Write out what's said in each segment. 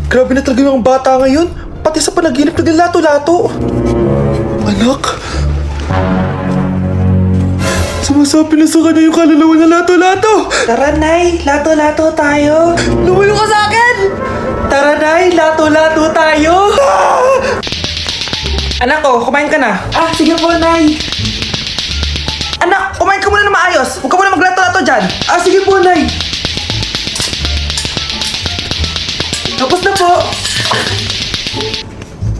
Grabe na talaga yung mga bata ngayon. Pati sa panaginip naglato-lato. Anak. Sumasabi na sa kanya yung kaluluwa na lato-lato. Tara, Nay. Lato-lato tayo. Lumayo ka sa akin! Tara, Nay. Lato-lato tayo. Anak ko, kumain ka na. Sige po, Nay. Anak, kumain ka muna na maayos. Huwag ka muna maglato-lato dyan. Sige po, Nay. Tapos na po.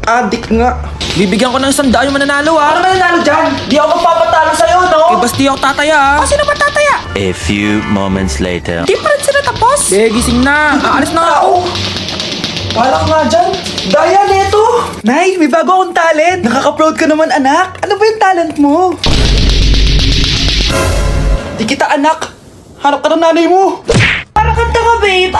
Adik nga. Bibigyan ko ng 100 yung mananalo Ano mananalo dyan? Di ako magpapatalo sa'yo, no? basta di ako tataya Sino ba tataya? A few moments later. Di pa rin sila tapos. gising na. Aalis na ako. Wala ka nga dyan. Daya neto. Nay, may bago akong talent. Nakaka-proud ka naman, anak. Ano ba yung talent mo? Di kita, anak. Hanap ka ng nanay mo. Para kanta ka, babe.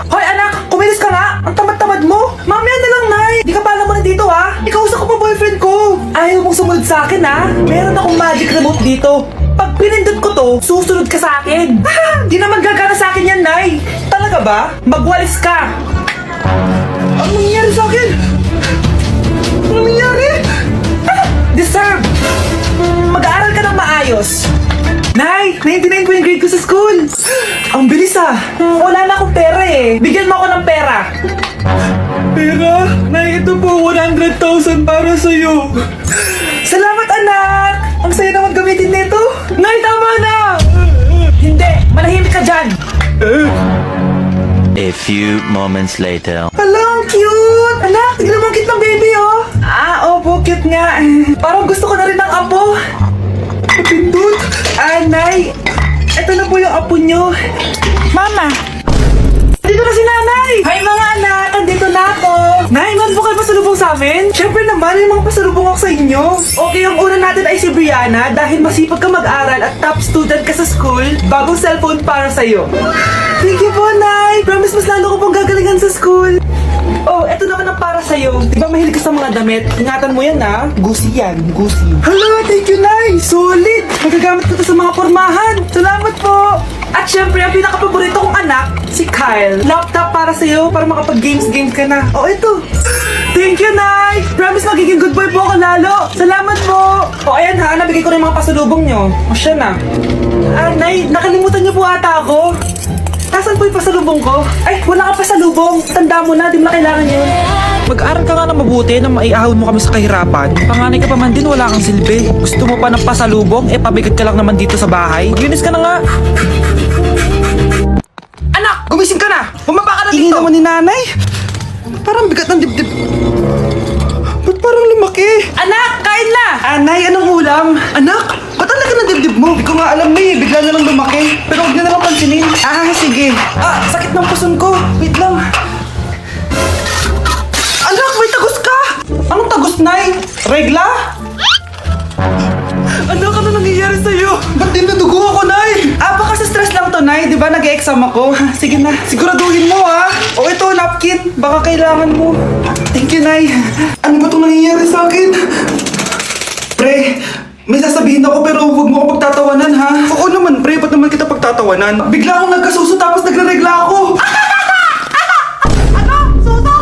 Hoy, anak. Kumilis ka nga. Ang tamad-tamad mo. Mamaya na lang, Nay. Di ka pala muna dito, ha? Ikausap ko pa boyfriend ko. Ayaw mong sumunod sa akin, ha? Meron akong magic remote dito. Pag pinindot ko to, susunod ka sa akin. Di naman gagana sa akin yan, Nay. Talaga ba? Magwalis ka. Ano nangyayari sa akin? Ano nangyayari? Deserve! Mag-aaral ka ng maayos. Nay, 99 po yung grade ko sa school. Ang bilis wala na akong pera eh. Bigyan mo ako ng pera. Pera? Nay, ito po 100,000 para sa'yo. Salamat, anak! Ang saya naman gamitin nito. Nay, tama na! Hindi, manahimik ka dyan. A few moments later. Hala, ang cute! Anak, tignan mo ang cute ng baby, oh! Opo, cute nga. Parang gusto ko na rin ng apo. Kapindot! Nay! Ito na po yung apo nyo. Mama! Dito na si nanay! Hi mga anak! Andito na ako! Nay, man po kayo pasalubong sa amin? Siyempre naman, may mga pasalubong ako sa inyo. Okay, ang una natin ay si Brianna dahil masipag ka mag-aral at top student ka sa school. Bagong cellphone para sa'yo. Thank you po, Nay! Promise mas lalo ko pong gagalingan sa school. Oh, eto naman ang para sa'yo. Di ba mahilig ka sa mga damit? Ingatan mo yan, ha? Gucci yan, Gucci. Hala, thank you, Nay! Solid! Magagamit ko to sa mga pormahan. Salamat po! At syempre, ang pinaka-paborito kong anak, si Kyle. Laptop para sa'yo, para makapag-games ka na. Oh, ito! Thank you, Nay! Promise magiging good boy po ako lalo. Salamat po! O, ayan ha, nabigay ko na yung mga pasalubong nyo. O, siya na. Nay, nakalimutan niyo po ata ako. Nasaan po yung pasalubong ko? Ay, wala ka pasalubong. Tanda mo na, di mo na kailangan yun. Mag-aral ka nga na mabuti nang maiahon mo kami sa kahirapan. Panganay ka pa man din, wala kang silbi. Gusto mo pa ng pasalubong? Pabigat ka lang naman dito sa bahay. Maglinis ka na nga. Anak, gumising ka na! Bumaba ka na dito! Ingin naman ni nanay. Parang bigat ng dibdib. Ba't parang lumaki? Anak, kain na! Nay, anong ulam? Anak, ba't ang laki ng dibdib mo? Di ko nga alam na bigla na lang lumaki. Pero huwag niyo na lang pansinin. Sige. Sakit ng puson ko. Wait lang. Anak, may tagos ka! Anong tagos, Nay? Regla? Anak, ano nangyayari sa'yo? Ba't dinudugo ako, Nay? Baka sa stress lang to, Nay. Di ba nag-e-exam ako? Sige na, siguraduhin mo, ha? O ito, napkin. Baka kailangan mo. Thank you, Nay. Ano ba itong nangyayari sa akin? Pre, may sasabihin ako pero huwag mo ako pagtatawanan, ha? Oo naman, pre. Ba't naman kita pagtatawanan? Bigla akong nagkasuso tapos nagre-regla ako. Ano? Suso?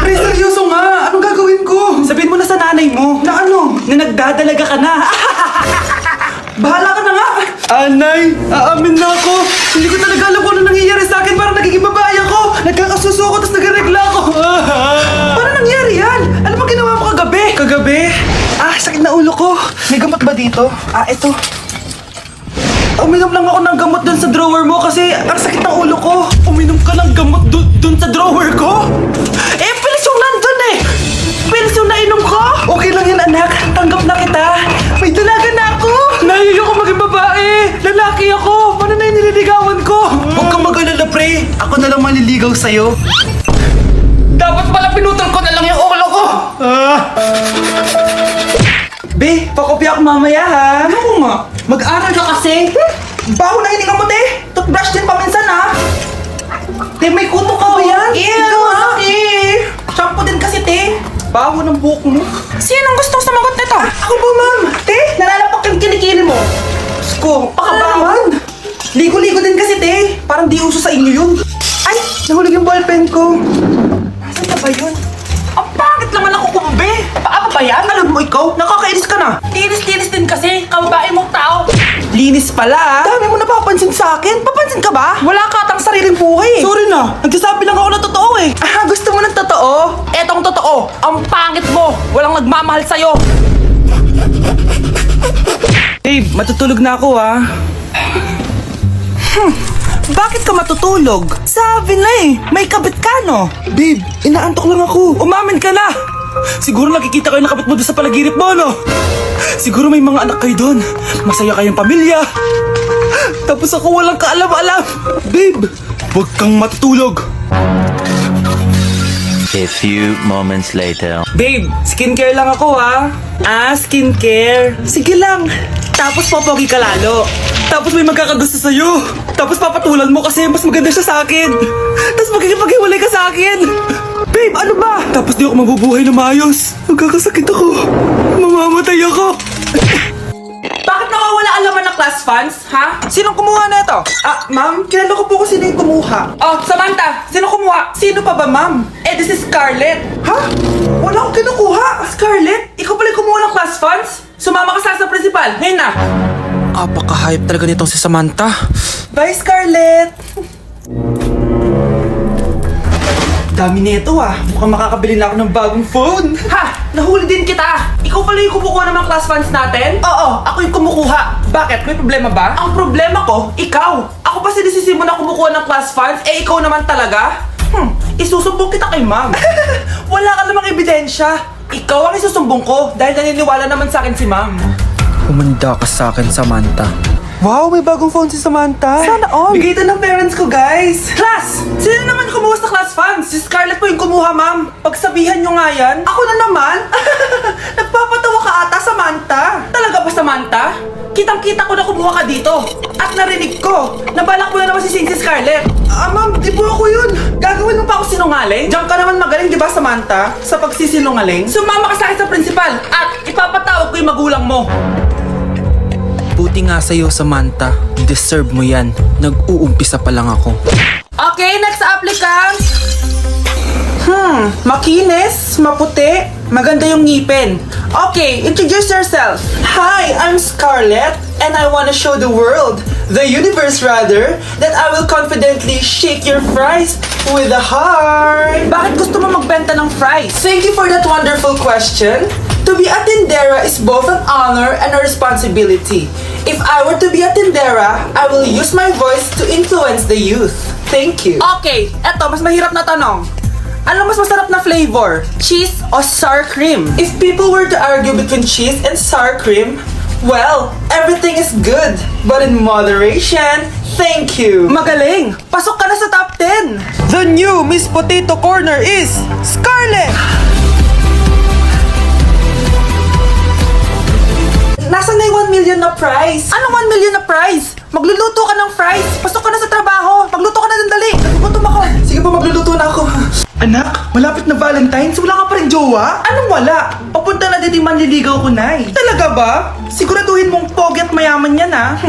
Pre, seryoso nga. Anong gagawin ko? Sabihin mo na sa nanay mo. Na ano? Na nagdadalaga ka na. Bahala ka na nga! Nay, aamin na ako! Hindi ko talaga alam kung ano nangyayari sa akin. Parang nagiging babae ako! Nagkakasuso ako, tapos nagregla ako! Paano nangyari yan? Ano ba ginawa mo kagabi? Kagabi? Sakit na ulo ko. May gamot ba dito? Ito. Uminom lang ako ng gamot dun sa drawer mo kasi ang sakit ng ulo ko. Uminom ka ng gamot dun sa drawer ko? Pilis yung nandun eh! Pilis yung nainom ko! Okay lang yan, anak. Tanggap na kita. May dalaga na ako! Naiyo ko maging babae! Lalaki ako! Paano na yung nililigawan ko? Huwag kang mag-alala, pre. Ako na lang maliligaw sa'yo. Dapat pala pinutol ko na lang yung ulo ko! Be, pakopya ako mamaya, ha? Ano nga? Mag-aral ka kasi. Baho na hininga mo, te. Toothbrush din paminsan, ha? Te, may kuto ka ba yan? Ikaw, ha? Shampoo din kasi, te. Baho ng buhok mo. Sinong gusto sumagot nito? Ako ba, ma'am? Te, nalalapak yung kilikili mo. Sko, pakabahan. Ligo-ligo din kasi, te. Parang di uso sa inyo yun. Ay, nahulog yung ballpen ko. Nasaan na ba yun? Ang pangit naman ako kumbe. Paano ba yan? Alam mo ikaw, nakakainis ka na. Tinis-tinis din kasi, kababae mong tao. Linis pala. Dami mo napapansin sa akin. Papansin ka ba? Wala ka atang sariling buhay. Sorry na, nagsasabi lang ako ng totoo eh. Ah, gusto mo ng totoo? Etong totoo, ang pangit mo. Walang nagmamahal sa'yo. Babe, matutulog na ako ah. Bakit ka matutulog? Sabi na eh, may kabit ka no? Babe, inaantok lang ako. Umamin ka na! Siguro nakikita kayo ng kabit mo doon sa palaginip mo, no? Siguro may mga anak kayo doon. Masaya kayong pamilya. Tapos ako walang kaalam-alam. Babe, huwag kang matutulog. A few moments later. Babe, skincare lang ako ha. Ah, skincare. Sige lang. Tapos popogi ka lalo. Tapos may magkakagusto sa'yo. Tapos papatulan mo kasi mas maganda siya sa akin. Tapos magkikipaghiwalay ka sa akin. Babe, ano ba? Tapos di ako mabubuhay na maayos. Magkakasakit ako. Mamamatay ako. Bakit nawawala ang laman ng class funds, ha? Sinong kumuha na ito? Ah, ma'am, kilala ko po kung sino yung kumuha. Oh, Samantha, sino kumuha? Sino pa ba, ma'am? This is Scarlett. Ha? Wala akong kinukuha. Scarlett, ikaw pala yung kumuha ng class funds? Sumama ka sa principal, ngayon na. Apaka-hype talaga nitong si Samantha. Bye, Scarlett! Dami nito ah. Mukhang makakabili na ako ng bagong phone. Ha! Nahuli din kita! Ikaw pala yung kumukuha ng mga class funds natin? Oo, ako yung kumukuha. Bakit? May problema ba? Ang problema ko, ikaw! Ako pa sinisisi mo na kumukuha ng class funds, eh ikaw naman talaga? Isusumbong kita kay ma'am. Wala ka namang ebidensya. Ikaw ang isusumbong ko dahil naniniwala naman sa akin si ma'am. Humanda ka sa akin, Samantha. Wow, may bagong phone si Samantha. Sana all. Bigay ito ng parents ko, guys. Class! Sino naman kumuha sa class funds? Si Scarlett po yung kumuha, ma'am. Pagsabihan nyo nga yan. Ako na naman? Nagpapatawa ka ata, Samantha. Talaga ba, Samantha? Kitang-kita ko na kumuha ka dito. At narinig ko, nabalak mo na naman si Scarlett. Ah, ma'am, di po ako yun. Gagawin mo pa ako sinungaling? Diyan ka naman magaling, di ba, Samantha? Sa pagsisinungaling. Sumama ka sa akin sa principal at ipapatawag ko yung magulang mo. Buti nga sa'yo, Samantha. Deserve mo yan. Nag-uumpisa pa lang ako. Okay, next applicant. Makinis, maputi, maganda yung ngipin. Okay, introduce yourself. Hi, I'm Scarlett, and I want to show the world, the universe rather, that I will confidently shake your fries with a heart. Bakit gusto mo magbenta ng fries? Thank you for that wonderful question. To be a tindera is both an honor and a responsibility. If I were to be a tindera, I will use my voice to influence the youth. Thank you. Okay, eto, mas mahirap na tanong. Ano mas masarap na flavor? Cheese o sour cream? If people were to argue between cheese and sour cream, well, everything is good, but in moderation. Thank you. Magaling! Pasok ka na sa top 10! The new Miss Potato Corner is Scarlett! Nasaan na yung 1 million na prize? Anong 1 million na prize? Magluluto ka ng fries! Pasok ka na sa trabaho! Magluto ka na ng dali! Nagugutom ako! Sige po, magluluto na ako. Anak, malapit na Valentine's, wala ka pa rin jowa? Anong wala? Papunta na din yung manliligaw ko, Nay. Talaga ba? Siguraduhin mong pogi at mayaman yan, ah.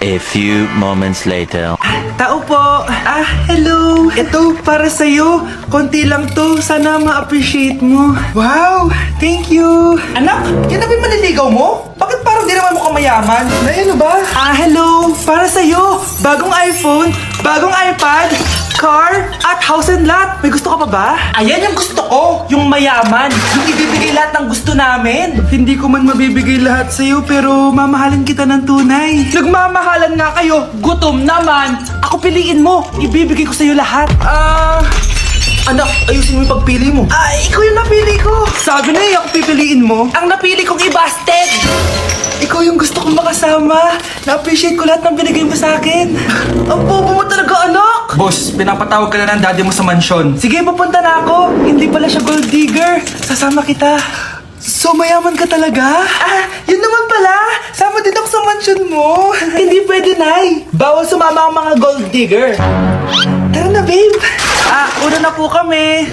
A few moments later. Tao po. Ah, hello. Ito, para sa'yo. Konti lang to. Sana ma-appreciate mo. Wow, thank you. Anak, yan na ba yung manliligaw mo? Bakit parang di naman mukhang mayaman? Nay, ano ba? Ah, hello. Para sa'yo. Bagong iPhone, bagong iPad, car, at house and lot. May gusto ka pa ba? Ayan yung gusto ko. Yung mayaman. Yung ibibigay lahat ng gusto namin. Hindi ko man mabibigay lahat sa'yo, pero mamahalin kita ng tunay. Nagmamahalan nga kayo. Gutom naman. Ako piliin mo. Ibibigay ko sa'yo lahat. Anak, ayusin mo yung pagpili mo. Ikaw yung napili ko. Sabi na ako pipiliin mo. Ang napili kong i-busted! Ikaw yung gusto kong makasama. Na-appreciate ko lahat ng binigay mo sa akin. Ang bobo mo talaga, anak. Boss, pinapatawag ka na ng daddy mo sa mansyon. Sige, papunta na ako. Hindi pala siya gold digger. Sasama kita. So, mayaman ka talaga? Yun naman pala. Sama din ako sa mansyon mo. Hindi pwede, Nay. Bawal sumama ang mga gold digger. Tara na, babe. Una na po kami.